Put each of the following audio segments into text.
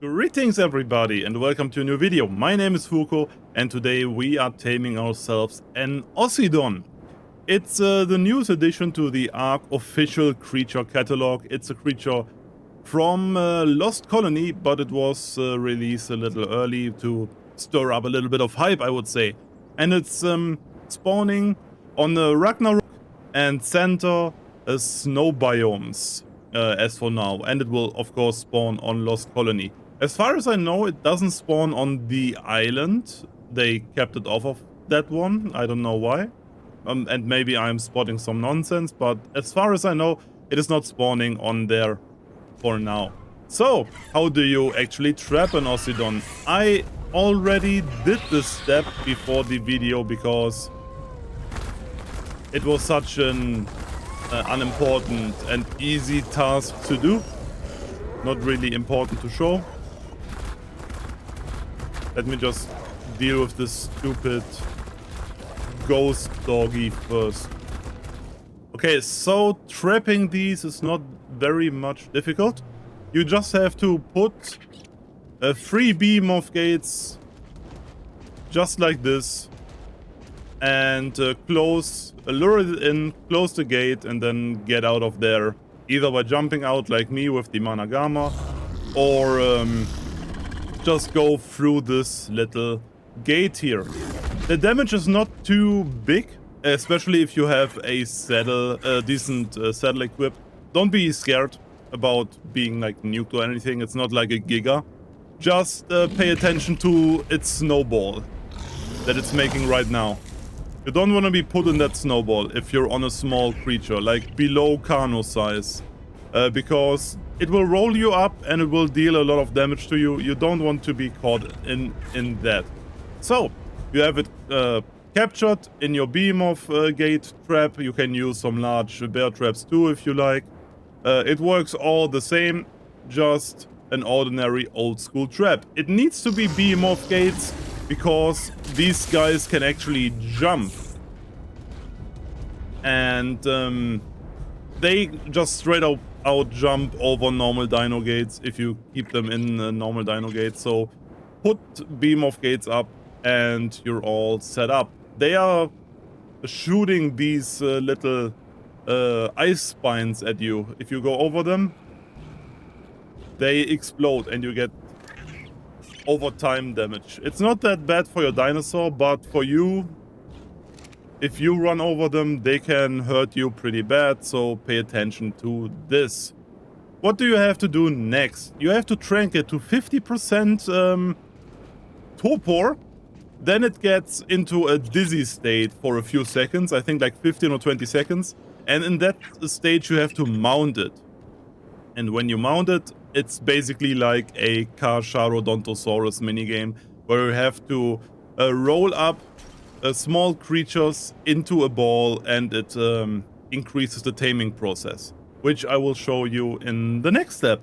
Greetings everybody and welcome to a new video. My name is Fuko and today we are taming ourselves an Ossidon. It's the newest addition to the Ark official creature catalog. It's a creature from Lost Colony, but it was released a little early to stir up a little bit of hype, I would say. And it's spawning on the Ragnarok and Center snow biomes as for now. And it will of course spawn on Lost Colony. As far as I know, it doesn't spawn on the island. They kept it off of that one. I don't know why. And maybe I'm spotting some nonsense, but as far as I know, it is not spawning on there for now. So, how do you actually trap an Ossidon? I already did this step before the video because it was such an unimportant and easy task to do. Not really important to show. Let me just deal with this stupid ghost doggy first. Okay, so trapping these is not very much difficult. You just have to put a free beam of gates just like this and lure it in, close the gate and then get out of there. Either by jumping out like me with the Managama or just go through this little gate here. The damage is not too big, especially if you have a decent saddle equipped. Don't be scared about being like nuked or anything. It's not like a Giga. Just pay attention to its snowball that it's making right now. You don't want to be put in that snowball if you're on a small creature, like below Kano size. Because it will roll you up and it will deal a lot of damage to you. You don't want to be caught in that. So, you have it captured in your beam of gate trap. You can use some large bear traps too if you like. It works all the same, just an ordinary old school trap. It needs to be beam of gates because these guys can actually jump. And they just straight out jump over normal dino gates if you keep them in normal dino gates. So put beam of gates up and you're all set up. They are shooting these little ice spines at you. If you go over them, they explode and you get overtime damage. It's not that bad for your dinosaur, but for you, if you run over them, they can hurt you pretty bad, so pay attention to this. What do you have to do next? You have to trank it to 50% torpor. Then it gets into a dizzy state for a few seconds, I think like 15 or 20 seconds. And in that stage you have to mount it. And when you mount it, it's basically like a Carcharodontosaurus minigame, where you have to roll up small creatures into a ball, and it increases the taming process, which I will show you in the next step.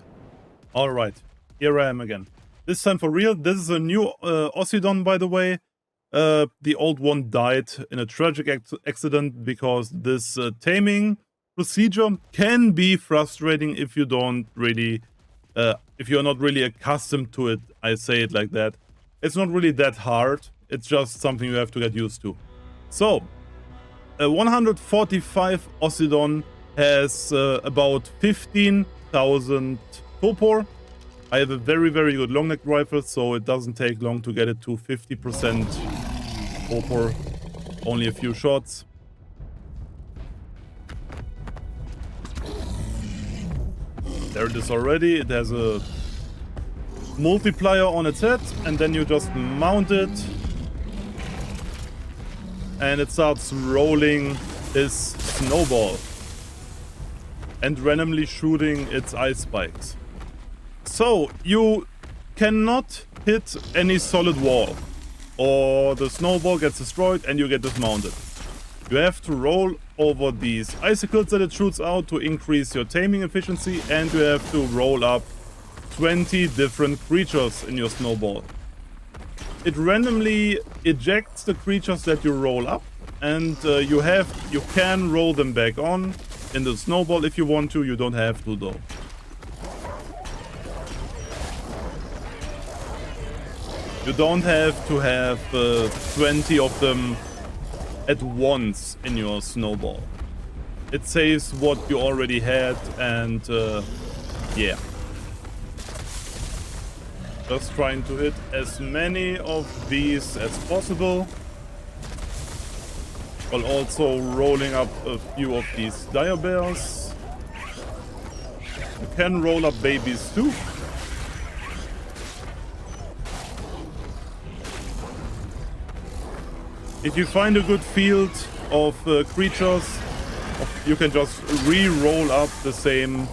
Alright, here I am again. This time for real. This is a new Ossidon, by the way. The old one died in a tragic accident because this taming procedure can be frustrating if you don't really, if you're not really accustomed to it. I say it like that. It's not really that hard. It's just something you have to get used to. So, a 145 Ossidon has about 15,000 torpor. I have a very good long neck rifle, so it doesn't take long to get it to 50% torpor. Only a few shots. There it is already. It has a multiplier on its head, and then you just mount it. And it starts rolling this snowball and randomly shooting its ice spikes. So you cannot hit any solid wall or the snowball gets destroyed and you get dismounted. You have to roll over these icicles that it shoots out to increase your taming efficiency, and you have to roll up 20 different creatures in your snowball. It randomly ejects the creatures that you roll up, and you can roll them back on in the snowball if you want to. You don't have to though. You don't have to have 20 of them at once in your snowball. It saves what you already had, and yeah. Just trying to hit as many of these as possible, while also rolling up a few of these dire bears. You can roll up babies too. If you find a good field of creatures, you can just re-roll up the same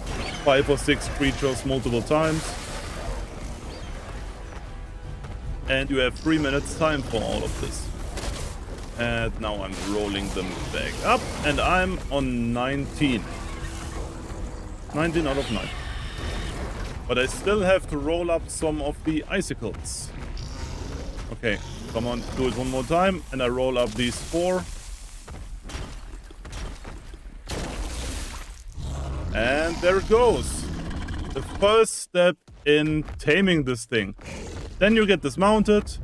5 or 6 creatures multiple times. And you have 3 minutes time for all of this. And now I'm rolling them back up, and I'm on 19. 19 out of 9. But I still have to roll up some of the icicles. Okay, come on, do it one more time, and I roll up these 4. And there it goes. The first step in taming this thing. Then you get dismounted,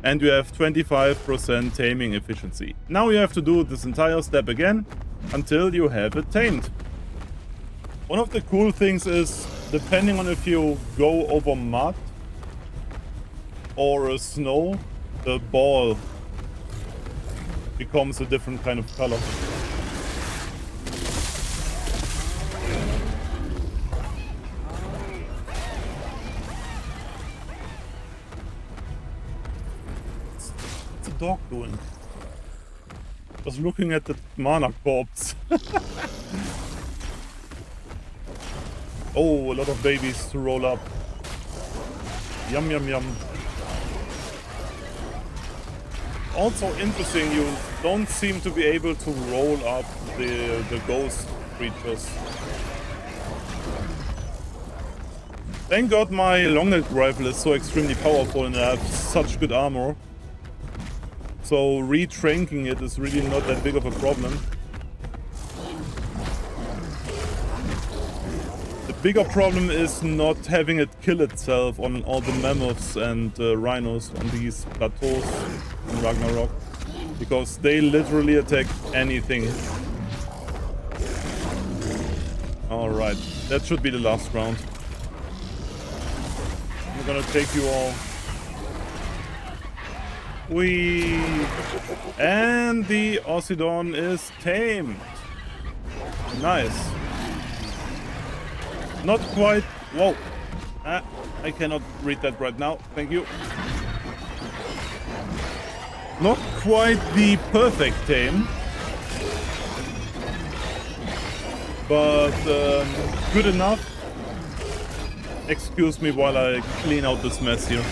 and you have 25% taming efficiency. Now you have to do this entire step again until you have it tamed. One of the cool things is, depending on if you go over mud or snow, the ball becomes a different kind of color. Dog doing? Just looking at the mana corpse. Oh, a lot of babies to roll up. Yum, yum, yum. Also interesting, you don't seem to be able to roll up the ghost creatures. Thank God my long-neck rifle is so extremely powerful and I have such good armor. So retranking it is really not that big of a problem. The bigger problem is not having it kill itself on all the mammoths and rhinos on these plateaus in Ragnarok. Because they literally attack anything. Alright, that should be the last round. I'm gonna take you all. And the Ossidon is tamed. Nice. Not quite. Whoa. I cannot read that right now. Thank you. Not quite the perfect tame, but good enough. Excuse me while I clean out this mess here.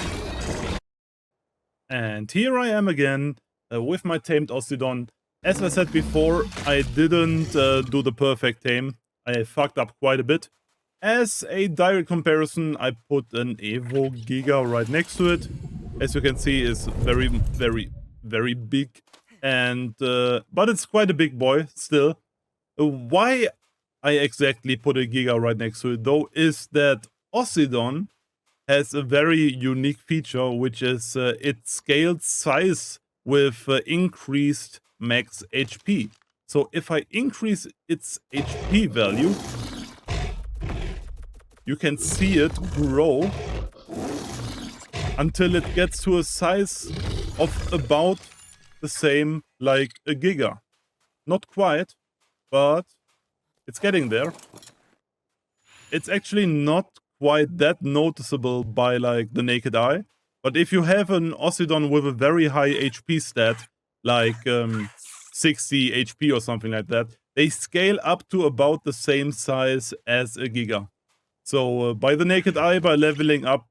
And here I am again with my tamed Ossidon. As I said before, I didn't do the perfect tame. I fucked up quite a bit. As a direct comparison, I put an Evo Giga right next to it. As you can see, it's very, very, very big. And but it's quite a big boy still. Why I exactly put a Giga right next to it though is that Ossidon has a very unique feature, which is it scales size with increased max HP. So if I increase its HP value, you can see it grow until it gets to a size of about the same like a Giga. Not quite, but it's getting there. It's actually not quite that noticeable by like the naked eye, but if you have an Ossidon with a very high HP stat, like 60 HP or something like that, they scale up to about the same size as a Giga. So by the naked eye, by leveling up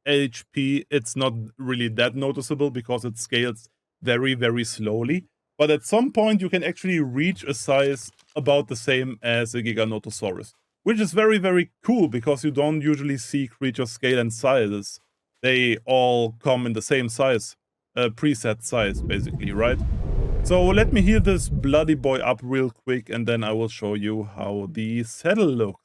HP, it's not really that noticeable because it scales very, very slowly. But at some point, you can actually reach a size about the same as a Giganotosaurus. Which is very, very cool, because you don't usually see creatures scale in sizes. They all come in the same size, preset size, basically, right? So let me heal this bloody boy up real quick, and then I will show you how the saddle looks.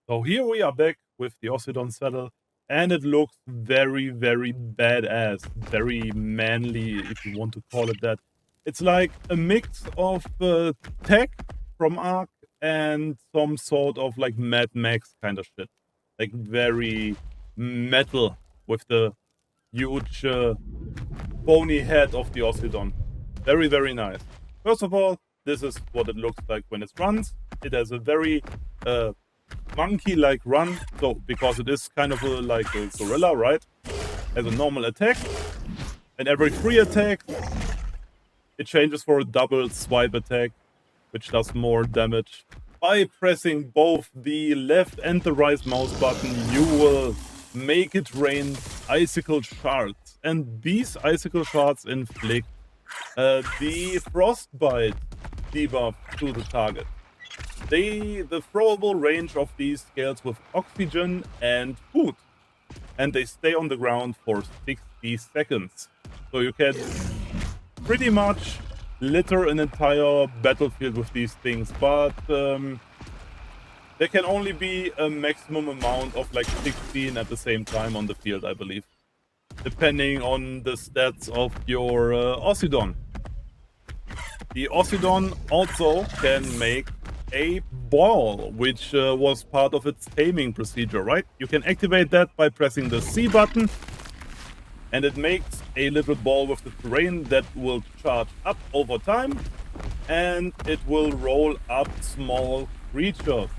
So here we are back with the Ossidon saddle. And it looks very, very badass, very manly, if you want to call it that. It's like a mix of tech from Ark and some sort of like Mad Max kind of shit. Like very metal with the huge bony head of the Ossidon. Very, very nice. First of all, this is what it looks like when it runs. It has a very monkey-like run, so because it is kind of like a gorilla, right? Has a normal attack, and every 3 attacks, it changes for a double swipe attack, which does more damage. By pressing both the left and the right mouse button, you will make it rain icicle shards, and these icicle shards inflict the frostbite debuff to the target. The throwable range of these scales with oxygen and food, and they stay on the ground for 60 seconds. So you can pretty much litter an entire battlefield with these things, but there can only be a maximum amount of like 16 at the same time on the field, I believe, depending on the stats of your Ossidon. The Ossidon also can make a ball, which was part of its taming procedure, right? You can activate that by pressing the C button, and it makes a little ball with the terrain that will charge up over time, and it will roll up small creatures.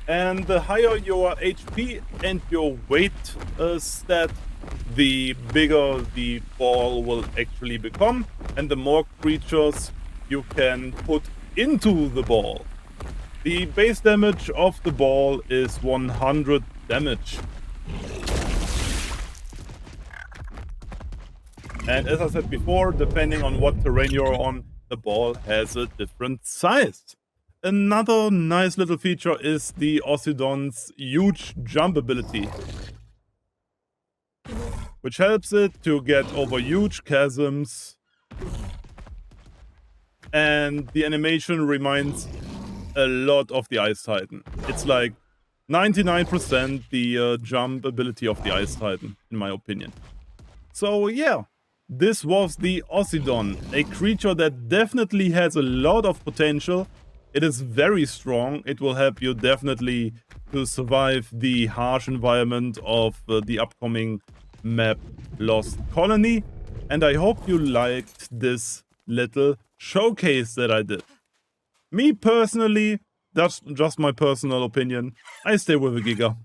And the higher your HP and your weight stat, the bigger the ball will actually become, and the more creatures you can put into the ball. The base damage of the ball is 100 damage. And as I said before, depending on what terrain you're on, the ball has a different size. Another nice little feature is the Ossidon's huge jump ability, which helps it to get over huge chasms, and the animation reminds a lot of the Ice Titan. It's like 99% the jump ability of the Ice Titan, in my opinion. So yeah, this was the Ossidon, a creature that definitely has a lot of potential. It is very strong. It will help you definitely to survive the harsh environment of the upcoming map Lost Colony. And I hope you liked this little showcase that I did. Me personally, that's just my personal opinion, I stay with a Giga.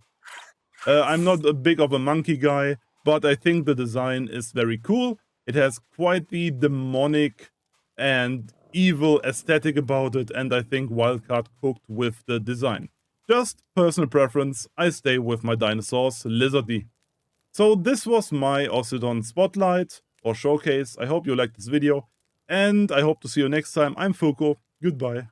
I'm not a big of a monkey guy, but I think the design is very cool. It has quite the demonic and evil aesthetic about it, and I think Wildcard cooked with the design. Just personal preference, I stay with my dinosaurs lizardy. So this was my Ossidon Spotlight or Showcase. I hope you liked this video, and I hope to see you next time. I'm Fuko. Goodbye.